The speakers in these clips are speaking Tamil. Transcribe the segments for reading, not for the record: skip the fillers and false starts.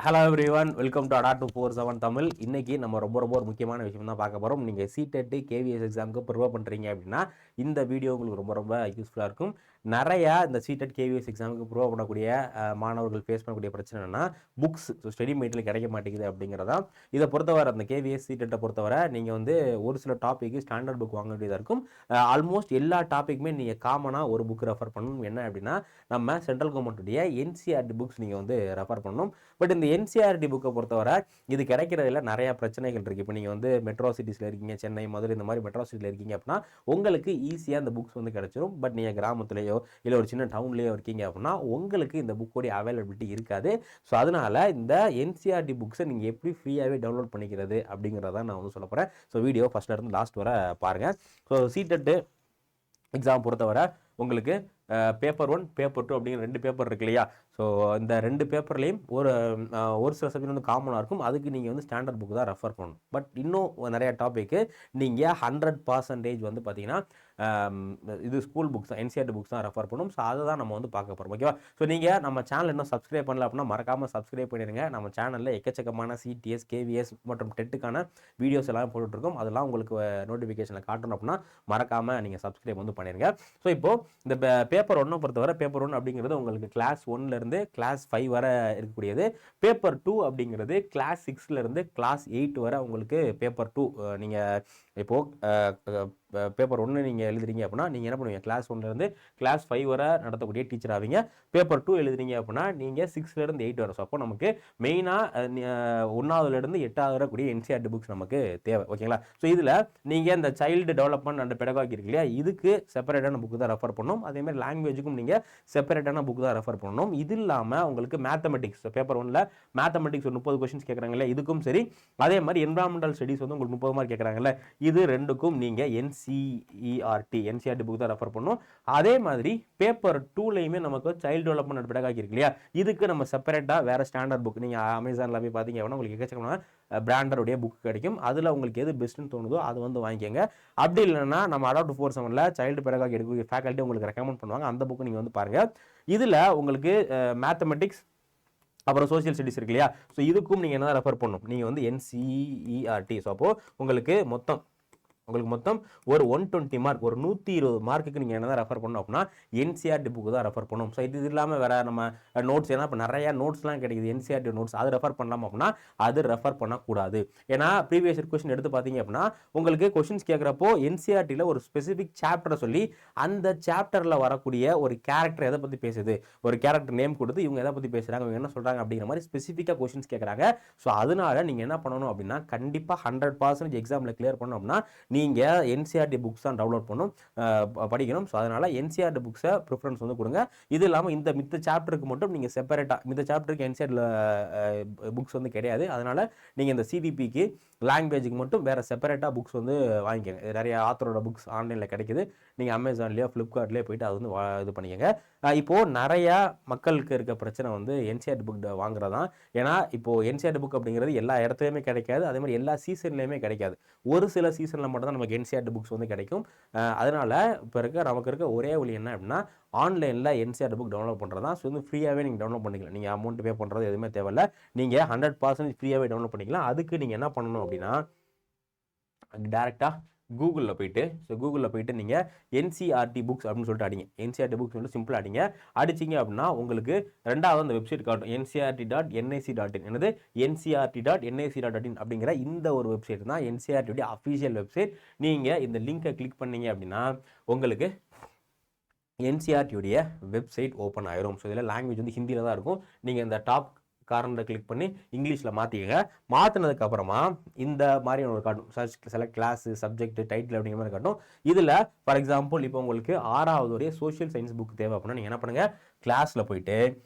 ஹலோ எவ்ரிவன், வெல்கம் டு அடா 247 தமிழ். இன்னைக்கு நம்ம ரொம்ப ஒரு முக்கியமான விஷயம் தான் பார்க்க போகிறோம். நீங்கள் சிடெட் கேவிஎஸ் எக்ஸாமுக்கு ப்ரிப்பேர் பண்ணுறீங்க அப்படின்னா இந்த வீடியோ உங்களுக்கு ரொம்ப யூஸ்ஃபுல்லாக இருக்கும். நிறையா இந்த சிடெட் கேவிஎஸ் எக்ஸாமுக்கு ப்ரிப்பேர் பண்ணக்கூடிய மாணவர்கள் ஃபேஸ் பண்ணக்கூடிய பிரச்சனை என்னன்னா புக்ஸ் ஸ்டடி மெட்டீரியல் கிடைக்க மாட்டேங்குது அப்படிங்கிறதா. இதை பொறுத்தவரை அந்த கேவிஎஸ் சிடெட்டை பொறுத்தவரை நீங்கள் வந்து ஒரு சில டாப்பிக்கு ஸ்டாண்டர்ட் புக் வாங்க வேண்டியதாக இருக்கும். ஆல்மோஸ்ட் எல்லா டாப்பிக்குமே நீங்கள் காமனாக ஒரு புக் ரெஃபர் பண்ணணும். என்ன அப்படின்னா நம்ம சென்ட்ரல் கவர்மெண்ட்டுடைய என்சிஆர்டி புக்ஸ் நீங்கள் வந்து ரெஃபர் பண்ணணும். பட் இந்த என்சிஆர்டி புக்கை பொறுத்தவரை இது கிடைக்கிறதுல நிறைய பிரச்சனைகள் இருக்குது. இப்போ நீங்கள் வந்து மெட்ரோ சிட்டிஸில் இருக்கீங்க, சென்னை, மதுரை இந்த மாதிரி மெட்ரோ சிட்டியில் இருக்கீங்க அப்படின்னா உங்களுக்கு ஈஸியாக இந்த புக்ஸ் வந்து கிடைச்சிரும். பட் நீங்கள் கிராமத்துலேயோ இல்லை ஒரு சின்ன டவுன்லேயோ இருக்கீங்க அப்படின்னா உங்களுக்கு இந்த புக்கோடைய அவைலபிலிட்டி இருக்காது. ஸோ அதனால் இந்த என்சிஆர்டி புக்ஸை நீங்கள் எப்படி ஃப்ரீயாகவே டவுன்லோட் பண்ணிக்கிறது அப்படிங்கிறத நான் வந்து சொல்ல போகிறேன். ஸோ வீடியோ ஃபஸ்ட்டில் இருந்து லாஸ்ட் வரை பாருங்கள். ஸோ சிடெட் எக்ஸாம் பொறுத்தவரை உங்களுக்கு பேப்பர் 1 பேப்பர் 2 அப்படிங்கிற 2 பேப்பர் இருக்கு இல்லையா. ஸோ இந்த 2 பேப்பர்லேயும் ஒரு சில சப்ஜெக்ட் வந்து காமனாக இருக்கும். அதுக்கு நீங்கள் வந்து ஸ்டாண்டர்ட் புக் தான் ரெஃபர் பண்ணணும். பட் இன்னும் நிறைய டாப்பிக்கு நீங்கள் 100% வந்து பார்த்தீங்கன்னா இது ஸ்கூல் புக்ஸ் தான், என்சிஆர்டி புக்ஸ் தான் ரெஃபர் பண்ணணும். ஸோ அதை தான் நம்ம வந்து பார்க்க போகிறோம். ஓகேவா. ஸோ நீங்கள் நம்ம சேனல் இன்னும் சப்ஸ்கிரைப் பண்ணல அப்படின்னா மறக்காமல் சப்ஸ்கிரைப் பண்ணிடுங்க. நம்ம சேனலில் எக்கச்சக்கமான சிடிஎஸ் கேவிஎஸ் மற்றும் டெட்டுக்கான வீடியோஸ் எல்லாம் போட்டுட்ருக்கோம். அதெல்லாம் உங்களுக்கு நோட்டிஃபிகேஷனில் காட்டணும் அப்படின்னா மறக்காமல் நீங்கள் சப்ஸ்கிரைப் வந்து பண்ணிடுங்க. ஸோ இப்போது இந்த பேப்பர் 1 பொறுத்தவரை பேப்பர் 1 அப்படிங்கிறது உங்களுக்கு கிளாஸ் 1லேருந்து கிளாஸ் 5 வரை இருக்கக்கூடியது. பேப்பர் 2 அப்படிங்கிறது கிளாஸ் 6லேருந்து கிளாஸ் 8 வரை உங்களுக்கு பேப்பர் 2. நீங்கள் இப்போது பேப்பர் 1 நீங்கள் எழுதுறீங்க அப்படின்னா நீங்கள் என்ன பண்ணுவீங்க, கிளாஸ் 1லேருந்து கிளாஸ் 5 வரை நடத்தக்கூடிய டீச்சர் ஆவீங்க. பேப்பர் 2 எழுதுறீங்க அப்படின்னா நீங்கள் 6லேருந்து 8 வரை. ஸோ அப்போ நமக்கு மெயினாக 1ஆவதுலேருந்து 8ஆவது வரக்கூடிய என்சிஆர்டி புக்ஸ் நமக்கு தேவை. ஓகேங்களா. ஸோ இதில் நீங்கள் இந்த சைல்டு டெவலப்மெண்ட் அண்ட் பெடகாகி இருக்கு இல்லையா, இதுக்கு செப்பரேட்டான புக்கு தான் ரெஃபர் பண்ணணும். அதேமாதிரி லாங்குவேஜுக்கும் நீங்கள் செப்பரேட்டான புக் தான் ரெஃபர் பண்ணணும். இது இல்லாமல் உங்களுக்கு மேத்தமெட்டிக்ஸ் பேப்பர் 1ல் மேத்தமெட்டிக்ஸ் ஒரு 30 கொஸ்டின்ஸ் கேட்குறாங்கல்ல, இதுக்கும் சரி. அதே மாதிரி என்விரான்மெண்டல் ஸ்டடீஸ் வந்து உங்களுக்கு 30 மார்க் கேட்குறாங்கல்ல, இது ரெண்டுக்கும் நீங்கள் என்சிஆர்டி புக் தான் ரெஃபர் பண்ணணும். அதே மாதிரி பேப்பர் 2லையுமே நமக்கு சைல்டு டெவலப்மெண்ட் அண்ட் பெடகாகி இருக்கு இல்லையா, இதுக்கு நம்ம செப்பரேட்டாக வேறு ஸ்டாண்டர்ட் புக் நீங்கள் அமேசானில் போய் பார்த்தீங்க அப்படின்னா உங்களுக்கு எக்கச்சக்கமான பிராண்டருடைய புக் கிடைக்கும். அதில் உங்களுக்கு எது பெஸ்ட்டுன்னு தோணுதோ அது வந்து வாங்கிக்கோங்க. அப்படி இல்லைன்னா நம்ம அடா 247ல் சைல்டு பெடகாகி எடுக்கக்கூடிய ஃபேக்கல்ட்டி உங்களுக்கு ரெக்கமெண்ட் பண்ணுவாங்க. அந்த புக்கு நீங்கள் வந்து பாருங்கள். இதில் உங்களுக்கு மேத்தமெட்டிக்ஸ் அப்புறம் சோசியல் ஸ்டடீஸ் இருக்கு இல்லையா, ஸோ இதுக்கும் நீங்கள் என்ன ரெஃபர் பண்ணணும், நீங்கள் வந்து என்சிஇஆர்டி. ஸோ அப்போது உங்களுக்கு மொத்தம் ஒரு 120 மார்க், ஒரு 120 மார்க்குக்கு நீங்கள் என்ன தான் ரெஃபர் பண்ணணும் அப்படின்னா என்சிஆர்டி புக்கு தான் ரெஃபர் பண்ணணும். ஸோ இது இல்லாமல் வேறு நம்ம நோட்ஸ், ஏன்னா இப்போ நிறையா நோட்ஸ்லாம் கிடைக்குது என்சிஆர்டி நோட்ஸ், அது ரெஃபர் பண்ணலாம் அப்படின்னா அது ரெஃபர் பண்ணக்கூடாது. ஏன்னா ப்ரீவியஸ் கொஸ்டின் எடுத்து பார்த்தீங்க அப்படின்னா உங்களுக்கு கொஸ்டின்ஸ் கேட்குறப்போ என்சிஆர்டியில் ஒரு ஸ்பெசிஃபிக் சாப்டரை சொல்லி அந்த சாப்டரில் வரக்கூடிய ஒரு கேரக்டர் எதை பற்றி பேசுது, ஒரு கேரக்டர் நேம் கொடுத்து இவங்க எதை பற்றி பேசுகிறாங்க, இவங்க என்ன சொல்கிறாங்க அப்படிங்கிற மாதிரி ஸ்பெசிஃபிக்காக கொஸ்டின்ஸ் கேட்குறாங்க. ஸோ அதனால நீங்கள் என்ன பண்ணணும் அப்படின்னா கண்டிப்பாக 100% எக்ஸாமில் கிளியர் பண்ணணும் அப்படின்னா நீங்கள் என்சிஆர்டி புக்ஸ் தான் டவுன்லோட் பண்ணணும், படிக்கணும். ஸோ அதனால் என்சிஆர்டி புக்ஸை ப்ரிஃபரன்ஸ் வந்து கொடுங்க. இது இல்லாமல் இந்த மித்த சாப்டருக்கு மட்டும் நீங்கள் செப்பரேட்டாக, மித்த சாப்டருக்கு என்சிஆர்டியில் புக்ஸ் வந்து கிடையாது. அதனால் நீங்கள் இந்த சிடிபிக்கு லாங்குவேஜுக்கு மட்டும் வேறு செப்பரேட்டாக புக்ஸ் வந்து வாங்கிக்கோங்க. நிறைய ஆத்தரோட புக்ஸ் ஆன்லைனில் கிடைக்குது. நீங்கள் அமேசான்லேயோ ஃப்ளிப்கார்ட்லேயோ போய்ட்டு அது வந்து இது பண்ணிக்கோங்க. இப்போது நிறையா மக்களுக்கு இருக்க பிரச்சனை வந்து என்சிஆர்டி புக் வாங்குறது தான். ஏன்னா இப்போது என்சிஆர்டி புக் அப்படிங்கிறது எல்லா இடத்துலையுமே கிடைக்காது. அதே மாதிரி எல்லா சீசன்லேயுமே கிடைக்காது. ஒரு சில சீசனில் மட்டும் தான் நமக்கு என்சிஆர்டி புக்ஸ் வந்து கிடைக்கும். அதனால் இப்போ நமக்கு இருக்க ஒரே வழி என்ன அப்படின்னா ஆன்லைனில் என்சிஆர்டி புக் டவுன்லோட் பண்ணுறது தான். ஸோ வந்து ஃப்ரீயாகவே நீங்கள் டவுன்லோட் பண்ணிக்கலாம். நீங்கள் அமௌண்ட் பே பண்ணுறது எதுவுமே தேவையில்லை. நீங்கள் 100% ஃப்ரீயாகவே டவுன்லோட் பண்ணிக்கலாம். அதுக்கு நீங்கள் என்ன பண்ணணும் அப்படின்னா டேரெக்டாக கூகுளில் போயிட்டு நீங்கள் என்சிஆர்டி புக்ஸ் அப்படின்னு சொல்லிட்டு அடிங்க. என்சிஆர்டி புக்ஸ் வந்து சிம்பிளாக அடிங்க. அடிச்சிங்க அப்படின்னா உங்களுக்கு ரெண்டாவது அந்த வெப்சைட் காட்டும், ncrt.nic.in. என்னது ncrt.nic.in அப்படிங்கிற இந்த ஒரு வெப்சைட் தான் என்சிஆர்டியுடைய அஃபீஷியல் வெப்சைட். நீங்கள் இந்த லிங்கை கிளிக் பண்ணீங்க அப்படின்னா உங்களுக்கு என்சிஆர்டியுடைய வெப்சைட் ஓப்பன் ஆயிரும். ஸோ இதில் லாங்குவேஜ் வந்து ஹிந்தியில் தான் இருக்கும். நீங்கள் இந்த டாப் கார்னரை கிளிக் பண்ணி இங்கிலீஷில் மாற்றிக்கங்க. மாற்றினதுக்கப்புறமா இந்த மாதிரியான ஒரு காட்டும், search select class subject title அப்படிங்கிற மாதிரி காட்டும். இதில் ஃபார் எக்ஸாம்பிள் இப்போ உங்களுக்கு 6வது சோஷியல் சயின்ஸ் புக் தேவை அப்படின்னா நீங்கள் என்ன பண்ணுங்கள், கிளாஸில் போயிட்டு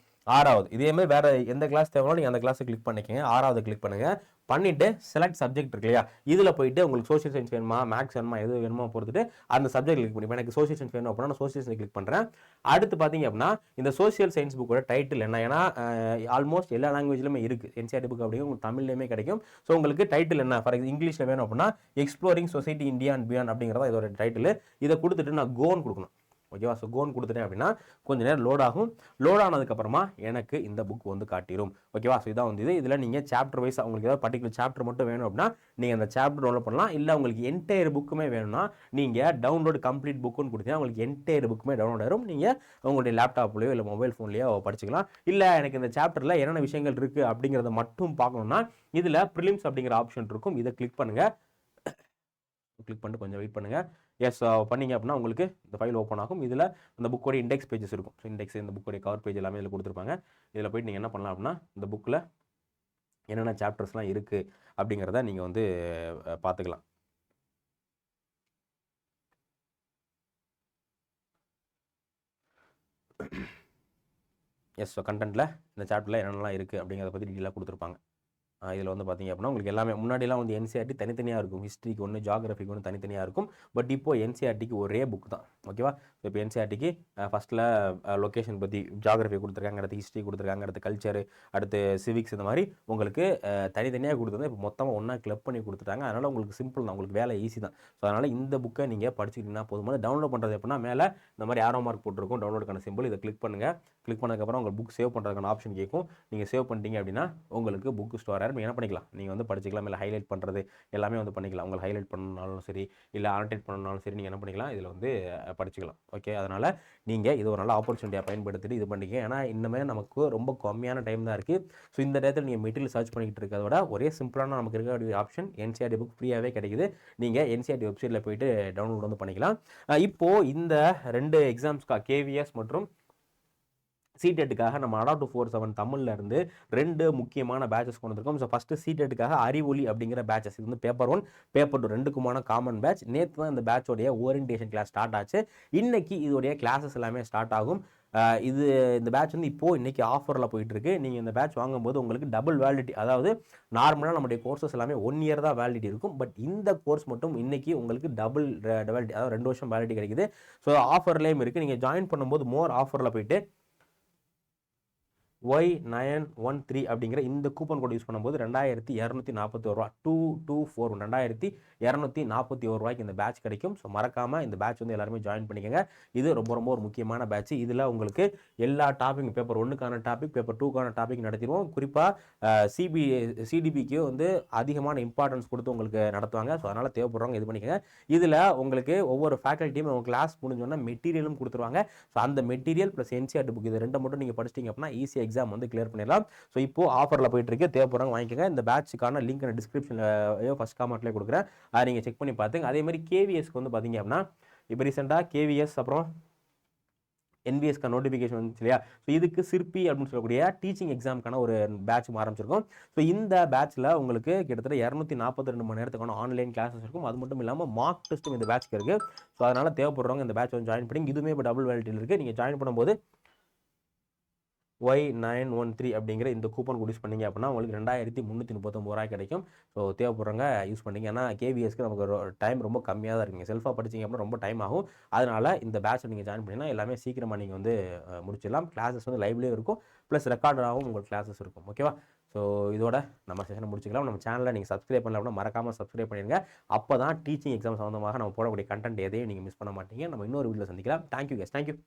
6வது இதேமாதிரி வேறு எந்த கிளாஸ் தேவைனாலும் நீங்கள் அந்த கிளாஸை கிளிக் பண்ணிக்கங்க. 6வது கிளிக் பண்ணுங்கள். பண்ணிவிட்டு செலக்ட் சப்ஜெக்ட் இருக்கு இல்லையா, இதில் போயிட்டு உங்களுக்கு சோஷியல் சயின்ஸ் வேணுமா மேக்ஸ் வேணுமா எது வேணுமோ பொறுத்துட்டு அந்த சப்ஜெக்ட் கிளிக் பண்ணி, எனக்கு சோஷியல் சயின்ஸ் வேணும் அப்படின்னா நான் சோஷியல் சயின்ஸ் கிளிக் பண்ணுறேன். அடுத்து பார்த்தீங்க அப்படின்னா இந்த சோஷியல் சயின்ஸ் புக்கோட டைட்டில் என்ன, ஏன்னா ஆல்மோஸ்ட் எல்லா லாங்குவேஜ்லையுமே இருக்குது என்சிஆர்டி புக் அப்படிங்கிற உங்களுக்கு தமிழ்லையுமே கிடைக்கும். ஸோ உங்களுக்கு டைட்டில் என்ன, ஃபார் எக்ஸாம்பிள் இங்கிலீஷில் வேணும் அப்படின்னா exploring society India and beyond அப்படிங்கிறதா இதோட டைட்டில். இதை கொடுத்துட்டு நான் கோன்னு கொடுக்கணும். ஓகேவா. ஸோ கோன்னு கொடுத்துட்டேன் அப்படின்னா கொஞ்சம் நேரம் லோட் ஆகும். லோட் ஆனதுக்கப்புறமா எனக்கு இந்த புக் வந்து காட்டிடும். ஓகேவா. ஸோ இதான் வந்து இதில் நீங்கள் சாப்டர் வைஸ் உங்களுக்கு ஏதாவது பர்டிகுலர் சாப்டர் மட்டும் வேணும் அப்படின்னா நீங்கள் அந்த சாப்டர் டவுன்லோட் பண்ணலாம். இல்லை உங்களுக்கு என்டையர் புக்குமே வேணும்னா நீங்கள் டவுன்லோட் கம்ப்ளீட் புக்குன்னு கொடுத்தீங்கன்னா உங்களுக்கு என்டையர் புக்குமே டவுன்லோட் ஆகும். நீங்கள் உங்களுடைய லேப்டாப்லையோ இல்லை மொபைல் ஃபோன்லையோ படிச்சுக்கலாம். இல்லை எனக்கு இந்த சாப்டரில் என்னென்ன விஷயங்கள் இருக்குது அப்படிங்கிறத மட்டும் பார்க்கணும்னா இதில் ப்ரிலிம்ஸ் அப்படிங்கிற ஆப்ஷன் இருக்கும். இதை கிளிக் பண்ணுங்கள். கிளிக் பண்ணிட்டு கொஞ்சம் வெயிட் பண்ணுங்கள். எஸ் பண்ணிங்க அப்படின்னா உங்களுக்கு இந்த ஃபைல் ஓப்பன் ஆகும். இதில் இந்த புக்கோட இண்டெக்ஸ் பேஜஸ் இருக்கும். ஸோ இண்டெக்ஸ் இந்த புக்கோடைய கவர் பேஜ் எல்லாமே இதில் கொடுத்துருப்பாங்க. இதில் போய்ட்டு நீங்கள் என்ன பண்ணலாம் அப்படின்னா இந்த புக்கில் என்னென்ன சாப்டர்ஸ்லாம் இருக்குது அப்படிங்கிறத நீங்கள் வந்து பார்த்துக்கலாம். எஸ், ஸோ கண்டென்ட்டில் இந்த சாப்டரில் என்னென்னலாம் இருக்குது அப்படிங்கிறத பற்றி டீட்டெயிலாக கொடுத்துருப்பாங்க. இதில் வந்து பார்த்தீங்க அப்படின்னா உங்களுக்கு எல்லாமே முன்னாடிலாம் வந்து என்சிஆர்டி தனித்தனியாக இருக்கும். ஹிஸ்ட்ரிக்கு ஒன்று, ஜியாகிரஃபிக்கு ஒன்று தனித்தனியாக இருக்கும். பட் இப்போ என்சிஆர்டிக்கு ஒரே புக் தான். ஓகேவா. ஸோ இப்போ என்சிஆர்டிக்கு ஃபஸ்ட்டில் லொக்கேஷன் பற்றி ஜியாகிரஃபி கொடுத்துருக்காங்க, அடுத்து ஹிஸ்ட்ரி கொடுத்துருக்காங்க, அடுத்து கல்ச்சர், அடுத்து சிவிக்ஸ், இந்த மாதிரி உங்களுக்கு தனித்தனியாக கொடுத்துருந்தா இப்போ மொத்தமாக ஒன்றா கிளப் பண்ணி கொடுத்துட்டாங்க. அதனால் உங்களுக்கு சிம்பிள் தான், உங்களுக்கு வேலை ஈஸி தான். ஸோ அதனால் இந்த புக்கை நீங்கள் படிச்சுக்கிட்டீங்கன்னா போதுமான. டவுன்லோட் பண்ணுறது எப்படின்னா மேலே இந்த மாதிரி ஆரோ மார்க் போட்டிருக்கும், டவுன்லோடுக்கான சிம்பிள். இதை கிளிக் பண்ணுங்கள். கிளிக் பண்ணதுக்கப்புறம் உங்களுக்கு புக் சேவ் பண்ணுறதுக்கான ஆப்ஷன் கேட்கும். நீங்கள் சேவ் பண்ணிட்டீங்க அப்படின்னா உங்களுக்கு புக் ஸ்டோர் ஆகிடும். என்ன பண்ணிக்கலாம், நீங்கள் வந்து படிச்சிக்கலாம். இல்லை ஹைலைட் பண்ணுறது எல்லாமே வந்து பண்ணிக்கலாம். உங்களுக்கு ஹைலைட் பண்ணணுனாலும் சரி, இல்லை ஆனோடேட் பண்ணணுனாலும் சரி, நீங்கள் என்ன பண்ணிக்கலாம், இதில் வந்து படிச்சுக்கலாம். ஓகே. அதனால் நீங்கள் இது ஒரு நல்ல ஆப்பர்ச்சுனிட்டியாக பயன்படுத்திட்டு இது பண்ணிக்க. ஏன்னா இன்னுமே நமக்கு ரொம்ப கம்மியான டைம் தான் இருக்குது. ஸோ இந்த நேரத்தில் நீங்கள் மெட்டீரியல் சர்ச் பண்ணிக்கிட்டு இருக்கிறத விட ஒரே சிம்பிளான நமக்கு இருக்கக்கூடிய ஆப்ஷன் என்சிஆர்டி புக் ஃப்ரீயாகவே கிடைக்குது. நீங்கள் என்சிஆர்டி வெப்சைட்டில் போயிட்டு டவுன்லோட் வந்து பண்ணிக்கலாம். இப்போது இந்த 2 எக்ஸாம்ஸ்க்காக கேவிஎஸ் மற்றும் சீடெட்டுக்காக நம்ம ADA247 தமிழ்ல இருந்து 2 முக்கியமான பேட்சஸ் கொண்டு வந்திருக்கோம். ஸோ ஃபஸ்ட்டு சீடெட்டுக்காக அறிவொளி அப்படிங்கிற பேட்சஸ். இது வந்து பேப்பர் 1, பேப்பர் 2 ரெண்டுக்குமான காமன் பேட்ச். நேற்று தான் இந்த பேட்சோடைய ஓரியன்டேஷன் கிளாஸ் ஸ்டார்ட் ஆச்சு. இன்னைக்கு இதோடைய கிளாஸஸ் எல்லாமே ஸ்டார்ட் ஆகும். இந்த பேட்ச் வந்து இப்போது இன்றைக்கி ஆஃபரில் போயிட்டுருக்கு. நீங்கள் இந்த பேட்ச் வாங்கும்போது உங்களுக்கு டபுள் வேலிடிட்டி, அதாவது நார்மலாக நம்முடைய கோர்சஸ் எல்லாமே 1 இயர் தான் வேலிடிட்டி இருக்கும். பட் இந்த கோர்ஸ் மட்டும் இன்றைக்கி உங்களுக்கு டபுள் வேலிடிட்டி, அதாவது 2 வருஷம் வேலிடிட்டி கிடைக்குது. ஸோ ஆஃபர்லேயும் இருக்குது. நீங்கள் ஜாயின் பண்ணும்போது மோர் ஆஃபரில் போயிட்டு Y913 அப்படிங்கிற இந்த கூப்பன் கோட் யூஸ் பண்ணும்போது 2241 ரூபா, 2241 2241 ரூபாய்க்கு இந்த பேட்ச் கிடைக்கும். ஸோ மறக்காமல் இந்த பேட்ச் வந்து எல்லாருமே ஜாயின் பண்ணிக்கோங்க. இது ரொம்ப ரொம்ப ஒரு முக்கியமான பேட்ச். இதில் உங்களுக்கு எல்லா டாபிக், பேப்பர் 1க்கான டாபிக், பேப்பர் 2க்கான டாபிக் நடத்திடுவோம். குறிப்பாக சிடிபிக்கு வந்து அதிகமான இம்பார்ட்டன்ஸ் கொடுத்து உங்களுக்கு நடத்துவாங்க. ஸோ அதனால் தேவைப்படுறவங்க இது பண்ணிக்கோங்க. இதில் உங்களுக்கு ஒவ்வொரு ஃபேக்கல்ட்டியும் உங்கள் கிளாஸ் முடிஞ்சோன்னா மெட்டீரியலும் கொடுத்துருவாங்க. ஸோ அந்த மெட்டீரியல் ப்ளஸ் என்சிஆர்டி புக் இது 2 மட்டும் நீங்கள் படிச்சிட்டிங்க அப்படின்னா ஈஸியாக எக்ஸாம் வந்து கிளியர் பண்ணிடலாம். ஸோ இப்போது ஆஃபரில் போயிட்டு இருக்கு. தேவைப்படுறவங்க வாங்கிக்கோங்க. இந்த பேட்சுக்கான லிங்க் நான் டிஸ்கிரிப்ஷன்லையோ ஃபஸ்ட் காமெண்ட்லேயே கொடுக்குறேன். அதை நீங்கள் செக் பண்ணி பார்த்துங்க. அதே மாதிரி கேவிஎஸ்க்கு வந்து பார்த்தீங்க அப்படின்னா இப்போ ரீசெண்டாக கேவிஎஸ் அப்புறம் என்பிஎஸ்க்கு நோட்டிஃபிகேஷன் வந்துச்சு இல்லையா. ஸோ இதுக்கு சிற்பி அப்படின்னு சொல்லக்கூடிய டீச்சிங் எக்ஸாமுக்கான ஒரு பேட்ச் ஆரம்பிச்சிருக்கும். ஸோ இந்த பேட்சில் உங்களுக்கு கிட்டத்தட்ட 242 மணி நேரத்துக்கான ஆன்லைன் கிளாஸஸ் இருக்கும். அது மட்டும் இல்லாமல் மார்க் டெஸ்ட்டும் இந்த பேட்ச்க்கு இருக்குது. ஸோ அதனால் தேவைப்படுறவங்க இந்த பேட்ச் வந்து ஜாயின் பண்ணி, இதுவுமே இப்போ டபுள் வேலிட்டியில் இருக்குது. நீங்கள் ஜாயின் பண்ணும்போது Y913 அப்படிங்கிற இந்த கூப்பன் யூஸ் பண்ணிங்க அப்படின்னா உங்களுக்கு 2339 ரூபாய் கிடைக்கும். ஸோ தேவைப்படுறவங்க யூஸ் பண்ணிங்க. ஏன்னா கேவிஎஸ்க்கு நமக்கு டைம் ரொம்ப கம்மியாக தான் இருக்குங்க. செல்ஃபாக படிச்சிங்க அப்படின்னா ரொம்ப டைம் ஆகும். அதனால் இந்த பேட்சை நீங்கள் ஜாயின் பண்ணிங்கன்னா எல்லாமே சீக்கிரமாக நீங்கள் வந்து முடிச்சிடலாம். கிளாஸஸ் வந்து லைவ்லேயே இருக்கும், ப்ளஸ் ரெக்கார்டராகவும் உங்களுக்கு கிளாஸஸ் இருக்கும். ஓகேவா. ஸோ இதோட நம்ம செஷனை முடிச்சிக்கலாம். நம்ம சேனலை நீங்கள் சப்ஸ்கிரைப் பண்ணல அப்படின்னா மறக்காமல் சப்ஸ்கிரைப் பண்ணிடுங்க. அப்போ தான் டீச்சிங் எக்ஸாம் சம்மந்தமாக நம்ம போடக்கூடிய கண்டென்ட் எதையும் நீங்கள் மிஸ் பண்ண மாட்டீங்க. நம்ம இன்னொரு வீடியோவில் சந்திக்கலாம். Thank you case, thank you.